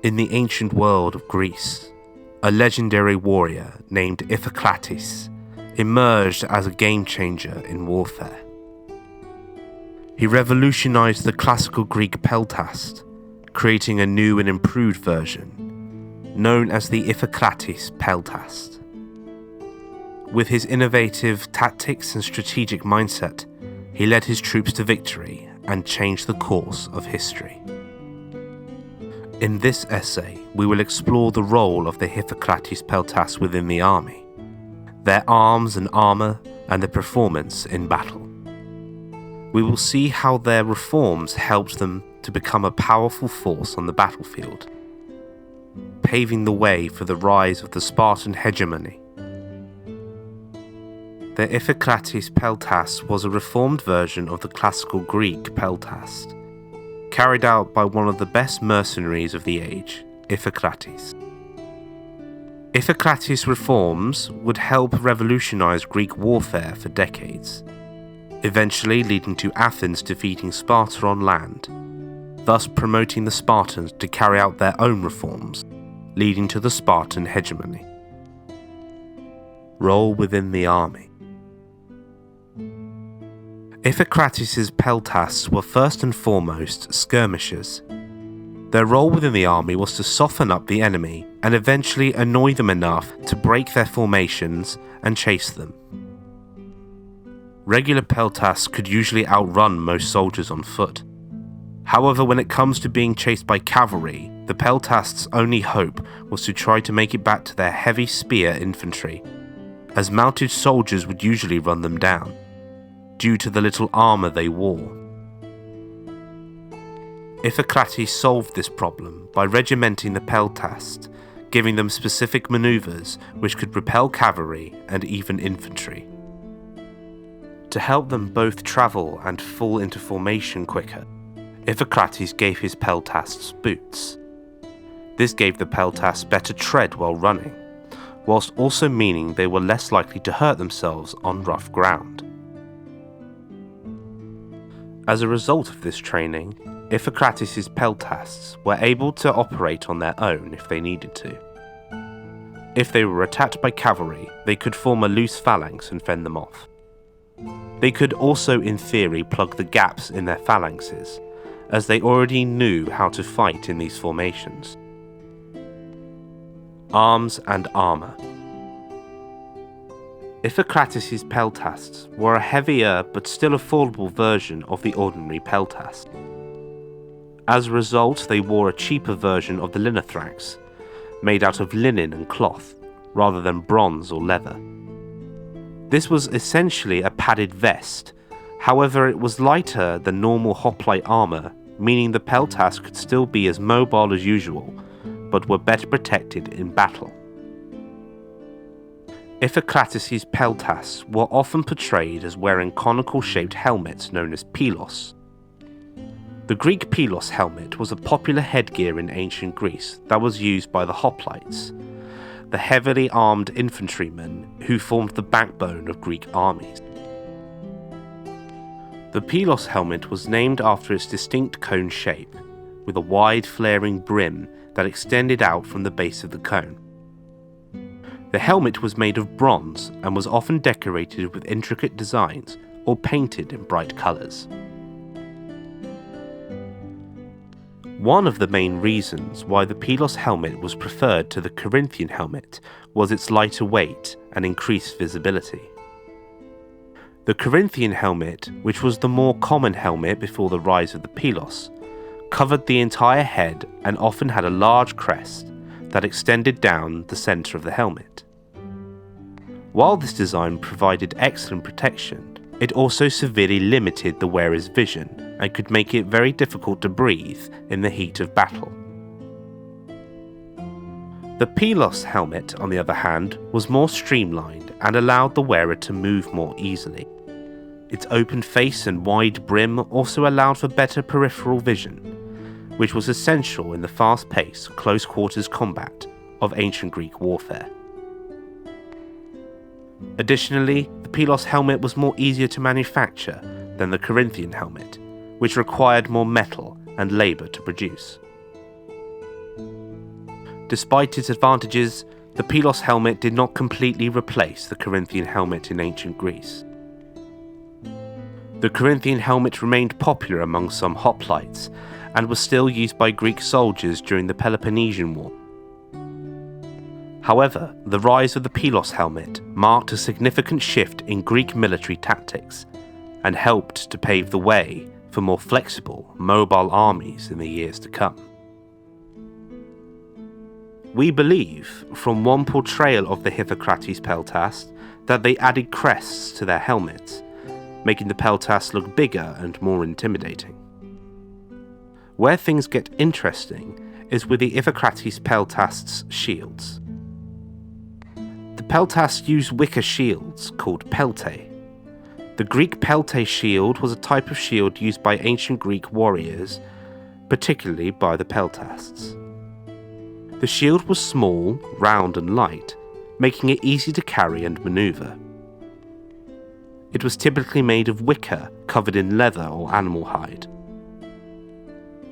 In the ancient world of Greece, a legendary warrior named Iphikrates emerged as a game-changer in warfare. He revolutionized the classical Greek Peltast, creating a new and improved version, known as the Iphikrates Peltast. With his innovative tactics and strategic mindset, he led his troops to victory and changed the course of history. In this essay, we will explore the role of the Iphikrates Peltast within the army, their arms and armour, and their performance in battle. We will see how their reforms helped them to become a powerful force on the battlefield, paving the way for the rise of the Spartan hegemony. The Iphikrates Peltast was a reformed version of the classical Greek Peltast, carried out by one of the best mercenaries of the age, Iphikrates. Iphikrates' reforms would help revolutionize Greek warfare for decades, eventually leading to Athens defeating Sparta on land, thus promoting the Spartans to carry out their own reforms, leading to the Spartan hegemony. Role within the army. Iphikrates' Peltasts were first and foremost skirmishers. Their role within the army was to soften up the enemy and eventually annoy them enough to break their formations and chase them. Regular Peltasts could usually outrun most soldiers on foot. However, when it comes to being chased by cavalry, the Peltasts' only hope was to try to make it back to their heavy spear infantry, as mounted soldiers would usually run them down, due to the little armour they wore. Iphikrates solved this problem by regimenting the Peltasts, giving them specific manoeuvres which could repel cavalry and even infantry. To help them both travel and fall into formation quicker, Iphikrates gave his Peltasts boots. This gave the Peltasts better tread while running, whilst also meaning they were less likely to hurt themselves on rough ground. As a result of this training, Iphikrates' Peltasts were able to operate on their own if they needed to. If they were attacked by cavalry, they could form a loose phalanx and fend them off. They could also, in theory, plug the gaps in their phalanxes, as they already knew how to fight in these formations. Arms and armour. Iphikrates' Peltasts were a heavier but still affordable version of the ordinary Peltast. As a result, they wore a cheaper version of the linothrax, made out of linen and cloth, rather than bronze or leather. This was essentially a padded vest, however it was lighter than normal hoplite armour, meaning the Peltasts could still be as mobile as usual, but were better protected in battle. Iphikrates' Peltasts were often portrayed as wearing conical-shaped helmets known as pilos. The Greek pilos helmet was a popular headgear in ancient Greece that was used by the hoplites, the heavily armed infantrymen who formed the backbone of Greek armies. The pilos helmet was named after its distinct cone shape, with a wide flaring brim that extended out from the base of the cone. The helmet was made of bronze and was often decorated with intricate designs or painted in bright colours. One of the main reasons why the pilos helmet was preferred to the Corinthian helmet was its lighter weight and increased visibility. The Corinthian helmet, which was the more common helmet before the rise of the pilos, covered the entire head and often had a large crest that extended down the centre of the helmet. While this design provided excellent protection, it also severely limited the wearer's vision and could make it very difficult to breathe in the heat of battle. The pilos helmet, on the other hand, was more streamlined and allowed the wearer to move more easily. Its open face and wide brim also allowed for better peripheral vision, which was essential in the fast-paced, close-quarters combat of ancient Greek warfare. Additionally, the pilos helmet was more easier to manufacture than the Corinthian helmet, which required more metal and labour to produce. Despite its advantages, the Pelos helmet did not completely replace the Corinthian helmet in ancient Greece. The Corinthian helmet remained popular among some hoplites and was still used by Greek soldiers during the Peloponnesian War. However, the rise of the Pelos helmet marked a significant shift in Greek military tactics and helped to pave the way for more flexible, mobile armies in the years to come. We believe, from one portrayal of the Iphikrates Peltast, that they added crests to their helmets, making the Peltast look bigger and more intimidating. Where things get interesting is with the Iphikrates Peltast's shields. The Peltast used wicker shields called peltae. The Greek peltae shield was a type of shield used by ancient Greek warriors, particularly by the Peltasts. The shield was small, round and light, making it easy to carry and maneuver. It was typically made of wicker covered in leather or animal hide.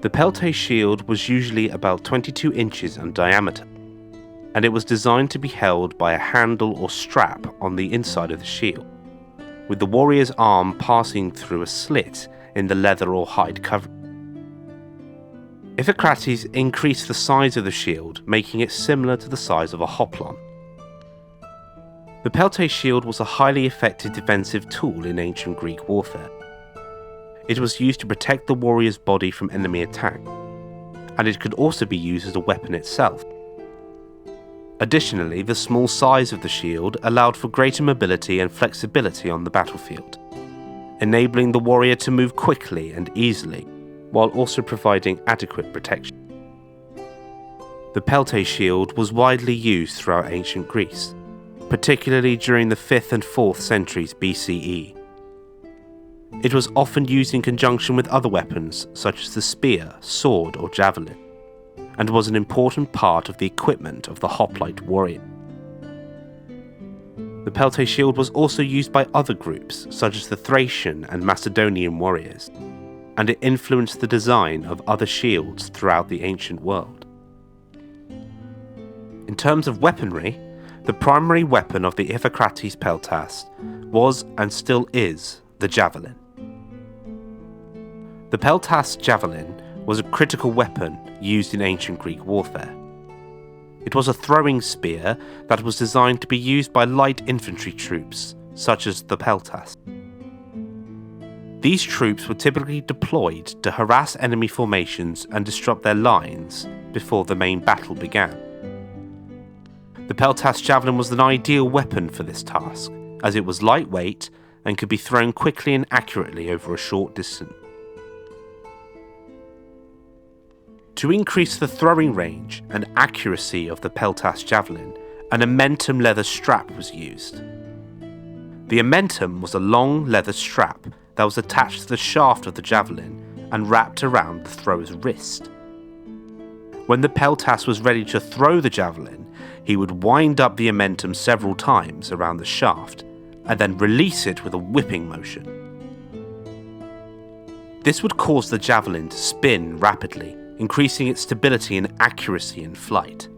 The peltae shield was usually about 22 inches in diameter, and it was designed to be held by a handle or strap on the inside of the shield, with the warrior's arm passing through a slit in the leather or hide covering. Iphikrates increased the size of the shield, making it similar to the size of a hoplon. The peltae shield was a highly effective defensive tool in ancient Greek warfare. It was used to protect the warrior's body from enemy attack, and it could also be used as a weapon itself. Additionally, the small size of the shield allowed for greater mobility and flexibility on the battlefield, enabling the warrior to move quickly and easily, while also providing adequate protection. The peltae shield was widely used throughout ancient Greece, particularly during the 5th and 4th centuries BCE. It was often used in conjunction with other weapons such as the spear, sword, or javelin, and was an important part of the equipment of the hoplite warrior. The peltae shield was also used by other groups such as the Thracian and Macedonian warriors, and it influenced the design of other shields throughout the ancient world. In terms of weaponry, the primary weapon of the Iphikrates Peltast was and still is the javelin. The Peltast javelin was a critical weapon used in ancient Greek warfare. It was a throwing spear that was designed to be used by light infantry troops, such as the Peltast. These troops were typically deployed to harass enemy formations and disrupt their lines before the main battle began. The Peltast javelin was an ideal weapon for this task, as it was lightweight and could be thrown quickly and accurately over a short distance. To increase the throwing range and accuracy of the Peltast javelin, an amentum leather strap was used. The amentum was a long leather strap that was attached to the shaft of the javelin and wrapped around the thrower's wrist. When the Peltast was ready to throw the javelin, he would wind up the amentum several times around the shaft and then release it with a whipping motion. This would cause the javelin to spin rapidly, increasing its stability and accuracy in flight.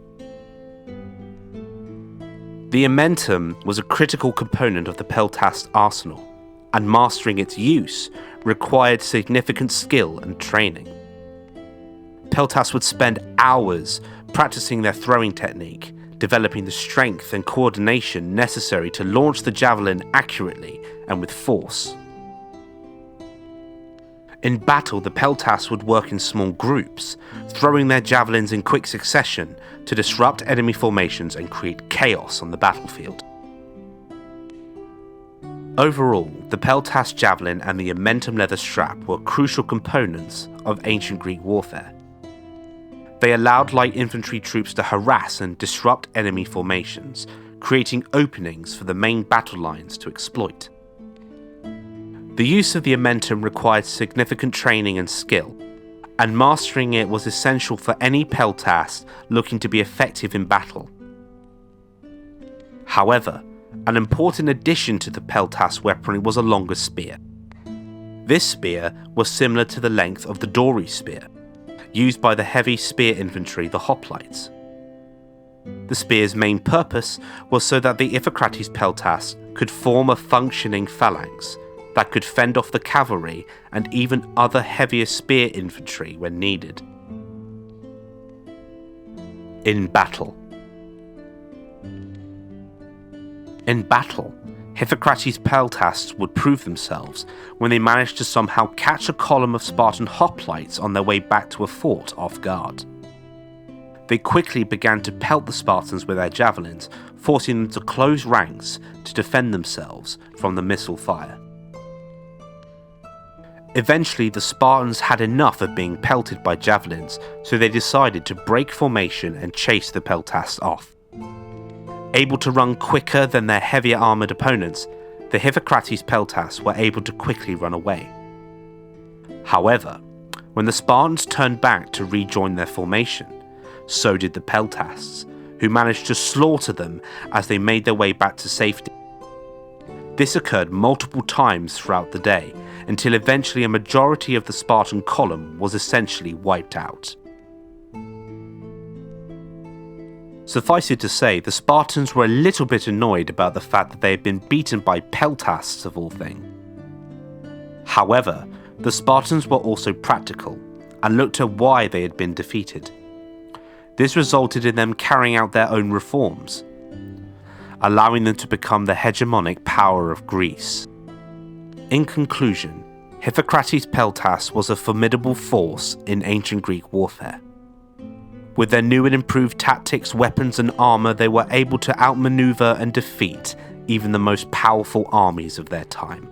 The amentum was a critical component of the Peltast arsenal, and mastering its use required significant skill and training. Peltasts would spend hours practicing their throwing technique, developing the strength and coordination necessary to launch the javelin accurately and with force. In battle, the Peltasts would work in small groups, throwing their javelins in quick succession to disrupt enemy formations and create chaos on the battlefield. Overall, the Peltast javelin and the amentum leather strap were crucial components of ancient Greek warfare. They allowed light infantry troops to harass and disrupt enemy formations, creating openings for the main battle lines to exploit. The use of the amentum required significant training and skill, and mastering it was essential for any Peltast looking to be effective in battle. However, an important addition to the Peltast weaponry was a longer spear. This spear was similar to the length of the dory spear, used by the heavy spear infantry, the hoplites. The spear's main purpose was so that the Iphikrates Peltast could form a functioning phalanx that could fend off the cavalry and even other heavier spear infantry when needed. In battle. In battle, Iphikrates Peltast would prove themselves when they managed to somehow catch a column of Spartan hoplites on their way back to a fort off guard. They quickly began to pelt the Spartans with their javelins, forcing them to close ranks to defend themselves from the missile fire. Eventually, the Spartans had enough of being pelted by javelins, so they decided to break formation and chase the Peltasts off. Able to run quicker than their heavier armoured opponents, the Iphikrates Peltasts were able to quickly run away. However, when the Spartans turned back to rejoin their formation, so did the Peltasts, who managed to slaughter them as they made their way back to safety. This occurred multiple times throughout the day, until eventually a majority of the Spartan column was essentially wiped out. Suffice it to say, the Spartans were a little bit annoyed about the fact that they had been beaten by Peltasts of all things. However, the Spartans were also practical, and looked at why they had been defeated. This resulted in them carrying out their own reforms, allowing them to become the hegemonic power of Greece. In conclusion, Iphikrates Peltast was a formidable force in ancient Greek warfare. With their new and improved tactics, weapons and armour, they were able to outmaneuver and defeat even the most powerful armies of their time.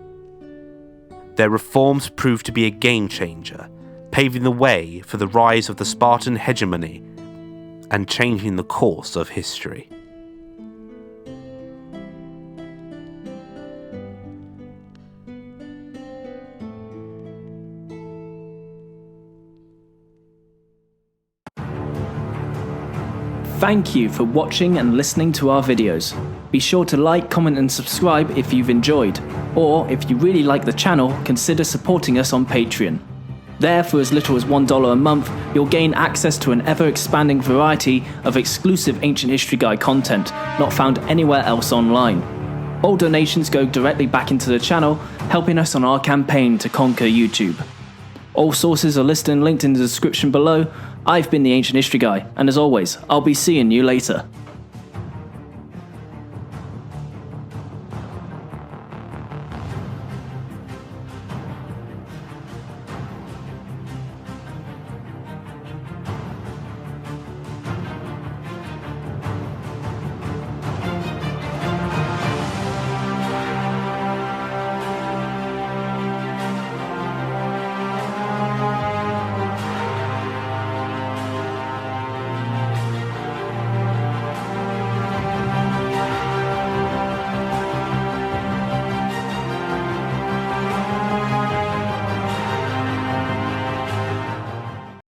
Their reforms proved to be a game changer, paving the way for the rise of the Spartan hegemony and changing the course of history. Thank you for watching and listening to our videos. Be sure to like, comment and subscribe if you've enjoyed, or if you really like the channel, consider supporting us on Patreon. There, for as little as $1 a month, you'll gain access to an ever-expanding variety of exclusive Ancient History Guide content not found anywhere else online. All donations go directly back into the channel, helping us on our campaign to conquer YouTube. All sources are listed and linked in the description below. I've been the Ancient History Guy, and as always, I'll be seeing you later.